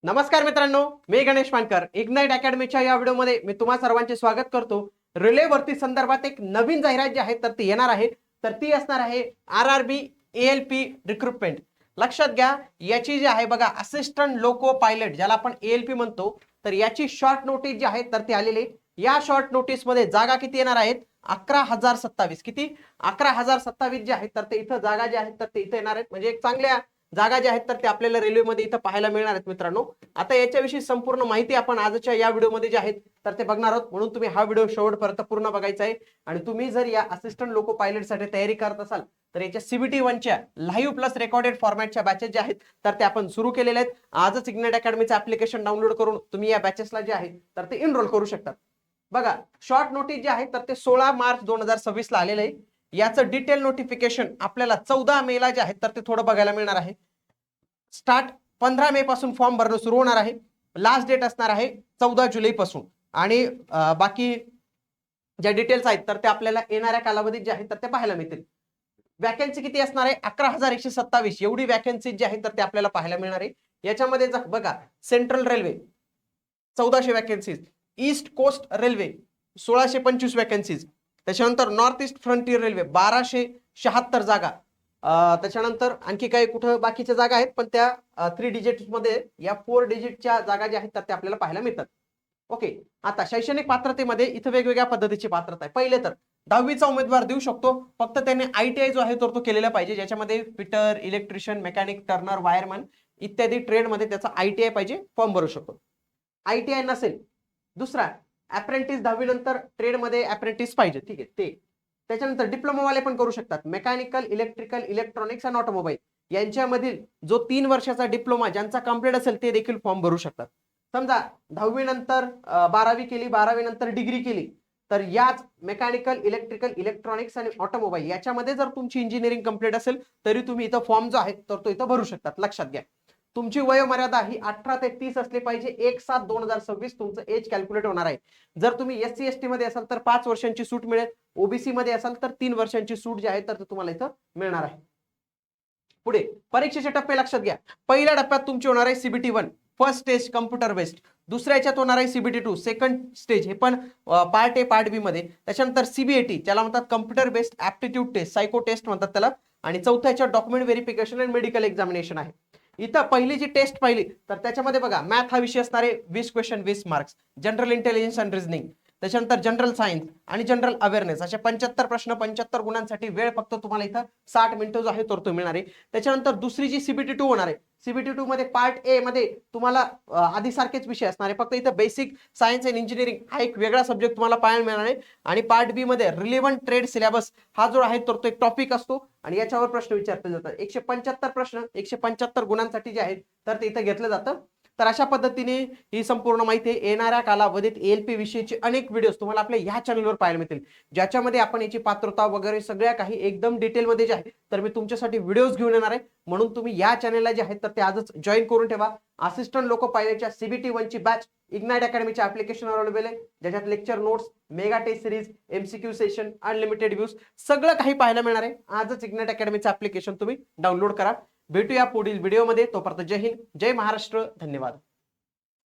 नमस्कार मित्रांनो, मी गणेश मानकर. इग्नाइट अकॅडमीच्या या व्हिडिओमध्ये मी तुम्हा सर्वांचे स्वागत करतो. रिले भरती संदर्भात एक नवीन जाहिरात जी आहे तर ती येणार आहे. तर ती असणार आहे RRB ALP रिक्रुटमेंट. लक्षात घ्या, याची जी आहे बघा असिस्टंट लोको पायलट ज्याला आपण ALP म्हणतो, तर याची शॉर्ट नोटीस जी आहे तर ती आलेली. या शॉर्ट नोटीस मध्ये जागा किती येणार आहेत? 11,027. किती? 11,027 जे आहेत तर ते इथं जागा ज्या आहेत तर ते इथं येणार आहेत. म्हणजे एक चांगल्या जागा ज्या आहेत तर ते आपल्याला रेल्वेमध्ये इथं पाहायला मिळणार आहेत मित्रांनो. आता याच्याविषयी संपूर्ण माहिती आपण आजच्या या व्हिडिओमध्ये जे आहेत तर ते बघणार आहोत. म्हणून तुम्ही हा व्हिडिओ शेवटपर्यंत पूर्ण बघायचा आहे. आणि तुम्ही जर या असिस्टंट लोको पायलटसाठी तयारी करत असाल तर याच्या CBT 1 च्या लाईव्ह प्लस रेकॉर्डेड फॉर्मॅटच्या बॅचेस जे आहेत तर ते आपण सुरू केलेले आहेत. आजच इग्नाइट अकॅडमीचं ऍप्लिकेशन डाउनलोड करून तुम्ही या बॅचेसला जे आहे तर ते एनरोल करू शकता. बघा, शॉर्ट नोटीस जे आहे तर ते 16 मार्च 2026 ला आलेलं आहे. याचं डिटेल नोटिफिकेशन आपल्याला 14 मे ला जे आहे तर ते थोडं बघायला मिळणार आहे. स्टार्ट 15 मे पासून फॉर्म भरणं सुरू होणार आहे. लास्ट डेट असणार आहे 14 जुलै पासून. आणि बाकी ज्या डिटेल्स आहेत तर ते आपल्याला येणाऱ्या कालावधीत जे आहेत तर ते पाहायला मिळतील. वॅकन्सी किती असणार आहे? 11,127 एवढी वॅकन्सी जी आहे तर ते आपल्याला पाहायला मिळणार आहे. याच्यामध्ये बघा, central railway 1400 vacancies, east coast railway 1625 vacancies, त्याच्यानंतर नॉर्थ ईस्ट फ्रंटियर रेल्वे 1276 जागा, त्याच्यानंतर आणखी काही कुठं बाकीच्या जागा आहेत पण त्या 3 डिजिट मध्ये या 4 डिजिटच्या जागा ज्या आहेत तर त्या आपल्याला पाहायला मिळतात. ओके, आता शैक्षणिक पात्रतेमध्ये इथं वेगवेगळ्या पद्धतीची पात्रता आहे. पहिले तर 10वीचा उमेदवार देऊ शकतो, फक्त त्याने ITI जो आहे तो केलेला पाहिजे, ज्याच्यामध्ये fitter, electrician, mechanic, Turner, wireman इत्यादी ट्रेडमध्ये त्याचा ITI पाहिजे, फॉर्म भरू शकतो. ITI नसेल, दुसरा अप्रेंटिस 10वी नंतर ट्रेडमध्ये अप्रेंटिस पाहिजे, ठीक आहे ते. त्याच्यानंतर डिप्लोमा वाले पण करू शकतात. मेकॅनिकल, इलेक्ट्रिकल, इलेक्ट्रॉनिक्स आणि ऑटोमोबाईल यांच्यामधील जो 3 वर्षाचा डिप्लोमा ज्यांचा कंप्लीट असेल ते देखील फॉर्म भरू शकतात. समजा 10वी नंतर 12वी केली, 12वी नंतर डिग्री केली, तर याच मेकॅनिकल, इलेक्ट्रिकल, इलेक्ट्रॉनिक्स आणि ऑटोमोबाईल याच्यामध्ये जर तुमची इंजिनिअरिंग कंप्लीट असेल तरी तुम्ही इथं फॉर्म जो आहे तर तो इथं भरू शकतात. लक्षात घ्या, तुमची वयोमर्यादा ही 18 ते 30 असली पाहिजे. 1/7/2026 तुमचं एज कॅल्क्युलेट होणार आहे. जर तुम्ही SC ST मध्ये असाल तर 5 वर्षांची सूट मिळेल. OBC मध्ये असाल तर 3 वर्षांची सूट जी आहे तर तुम्हाला इथं मिळणार आहे. पुढे परीक्षेचे टप्पे लक्षात घ्या. पहिल्या टप्प्यात तुमची होणार आहे CBT 1 first stage computer based. दुसऱ्या याच्यात होणार आहे CBT 2 सेकंड स्टेज, हे पण पार्ट A पार्ट B मध्ये. त्याच्यानंतर CBAT ज्याला म्हणतात computer based aptitude test, psycho test म्हणतात त्याला. आणि चौथ्या याच्यात डॉक्युमेंट व्हेरिफिकेशन आणि मेडिकल एक्झामिनेशन आहे. इथं पहिली जी टेस्ट पाहिली तर त्याच्यामध्ये बघा, मॅथ हा विषय असणार आहे, 20 question 20 marks. General intelligence and reasoning, त्याच्यानंतर जनरल सायन्स आणि जनरल अवेअरनेस असे 75 प्रश्न 75 गुणांसाठी. वेळ फक्त तुम्हाला इथं 60 मिनिटं जो आहे तो मिळणार आहे. त्याच्यानंतर दुसरी जी CBT 2 होणार आहे, CBT 2 मध्ये पार्ट A मध्ये तुम्हाला आधी सारखेच विषय असणार आहे, फक्त इथं बेसिक सायन्स अँड इंजिनिअरिंग हा एक वेगळा सब्जेक्ट तुम्हाला पाहायला मिळणार आहे. आणि पार्ट B मध्ये रिलेव्हंट ट्रेड सिलेबस हा जो आहे तो एक टॉपिक असतो आणि याच्यावर प्रश्न विचारले जातात. 175 प्रश्न 175 गुणांसाठी जे आहेत तर ते इथं घेतलं जातं. तर अशा पद्धतीने ही संपूर्ण माहिती येणाऱ्या कालावधीत ALP विषयीचे अनेक व्हिडिओज तुम्हाला आपल्या ह्या चॅनलवर पाहायला मिळतील, ज्याच्यामध्ये आपण याची पात्रता वगैरे सगळ्या काही एकदम डिटेलमध्ये जे आहे तर मी तुमच्यासाठी व्हिडिओज घेऊन येणार आहे. म्हणून तुम्ही या चॅनलला जे आहेत तर ते आजच जॉईन करून ठेवा. असिस्टंट लोको पायलटच्या CBT 1 ची बॅच इग्नाइट अकॅडमीच्या ऍप्लिकेशनवर अवेलेबल आहे, ज्याच्यात lecture notes, mega test series, MCQ session, unlimited views सगळं काही पाहायला मिळणार आहे. आजच इग्नाइट अकॅडमीचं ऍप्लिकेशन तुम्ही डाउनलोड करा. भेटूया पुढील व्हिडिओमध्ये. तोपर्यंत जय हिंद, जय महाराष्ट्र, धन्यवाद.